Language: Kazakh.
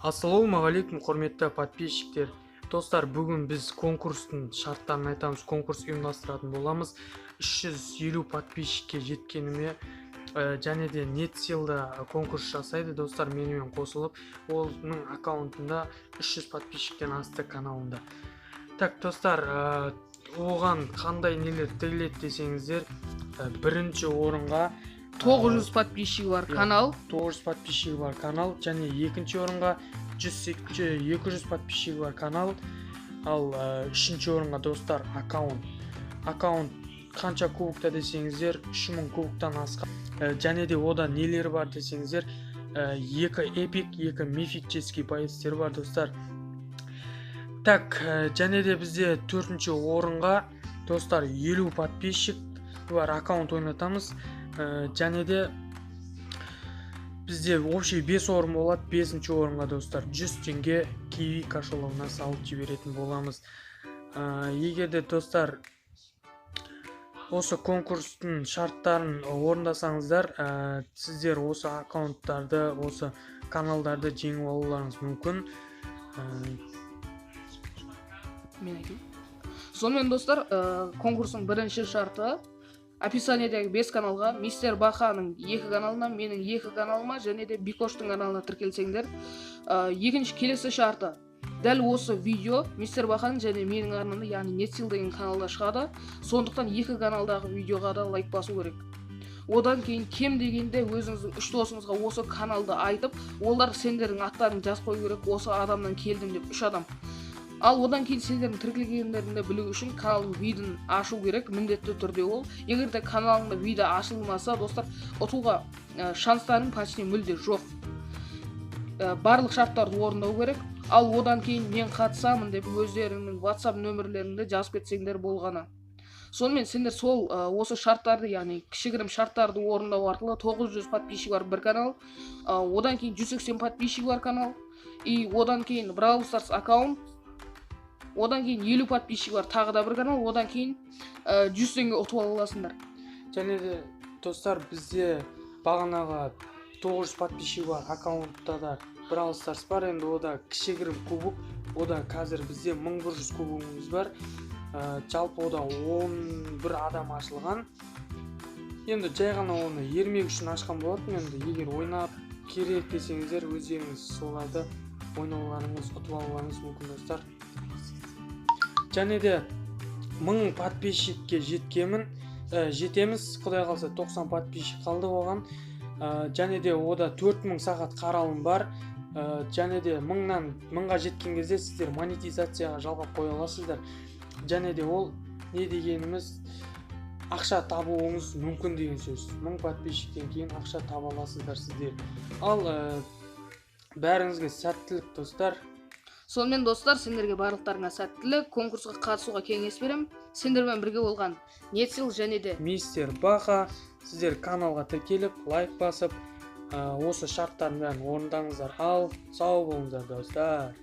Ассалаумағалейкум, құрметті подписчиктер. Достар, бүгін біз конкурстың шарттарын айтамыз. Конкурс ұйымдастыратын боламыз. 350 подписчикке жеткеніме және де Netseal'да конкурс жасайды. Достар, менімен қосылып, оның аккаунтында 300 подписчиктен асты каналында. Так, достар, оған қандай нелер тігіледі десеңіздер, бірінші орынға 900 подписчигі бар канал. 900 подписчигі бар канал, және екінші орынға 200 подписчигі бар канал. Ал үшінші орынға достар аккаунт. Аккаунт қанша кубокта десеңіздер, 3000 кубоктан асқан. Және де ода нелер бар десеңіздер, 2 эпик, 2 мифический поездтер бар достар. Так, және де бізде төртінші орынға достар 50 подписчик бар аккаунт ойнатамыз. Және де бізде общий 5 орын болады. 5-ші орынға достар 100 теңге киви кошелегіне салып жіберетін боламыз. Егер де достар осы конкурстың шарттарын орындасаңыздар, сіздер осы аккаунттарды, осы каналдарды жеңіп алуларыңыз мүмкін. Мен айтайын. Сонымен достар, конкурстың бірінші шарты описаниедегі 5 каналға, Мистер Баханың 2 каналына, менің 2 каналыма және де Бикоштың каналына тіркелсеңдер. Екінші келесі шарты, дәл осы видео Мистер Баханың және менің арнамда, яғни Netseal деген каналда шығады. Сондықтан 2 каналдағы видеоға да лайк басу керек. Одан кейін кем дегенде өзіңіздің 3 досыңызға осы каналды айтып, олар сендердің аттарын жазып қою керек. Осы адамнан келдім деп 3 адам. Ал одан кейін сендердің тіркелгендеріңді білу үшін каналдың видін ашу керек, міндетті түрде ол. Егер де каналыңда виді ашылмаса, достар, ұтуға шанстарың почти мүлде жоқ. Барлық шарттарды орындау керек. Ал одан кейін мен қатысамын деп өздеріңнің WhatsApp нөмірлеріңді жазып кетсеңдер болғаны. Сонымен сендер сол осы шарттарды, яғни кішігірім шарттарды орындау арқылы 900 подписчик бар бір канал, одан кейін 180 подписчик бар канал, и одан кейін Brawl Stars аккаунт, одан кейін 50 подписчик бар тағы да бір канал, одан кейін 100 теңге ұтып аласыңдар. Және де достар, бізде бағанағы 900 подписчик бар аккаунтта да Brawl Stars бар. Енді ода кішігірім кубок, ода қазір бізде 1100 кубогымыз бар. Жалпы ода 11 адам ашылған. Енді жай ғана оны ермек үшін ашқан болатын. Енді егер ойнап керек десеңіздер, өздеріңіз соларды ойнауларыңыз, ұтып алуларыңыз мүмкін достар. Және де 1000 подписчикке жетеміз, құдай қалса 90 подписчик қалды оған. Және де ода 4000 сағат қаралым бар. Және де 1000-ға жеткен кезде сіздер монетизацияға жалғап қоя аласыздар. Және де ол не дегеніміз, ақша табуыңыз мүмкін деген сөз. 1000 подписчиктен кейін ақша таба аласыздар сіздер. Ал бәріңізге сәттілік достар. Сонымен достар, сендерге барлықтарыңа сәттілік. Конкурсқа қатысуға кеңес берем. Сендермен бірге болған Netseal және де Мистер Баха. Сіздер каналға тіркеліп, лайк басып, осы шарттарын бәрін орындаңыздар. Ал сау болыңыздар достар.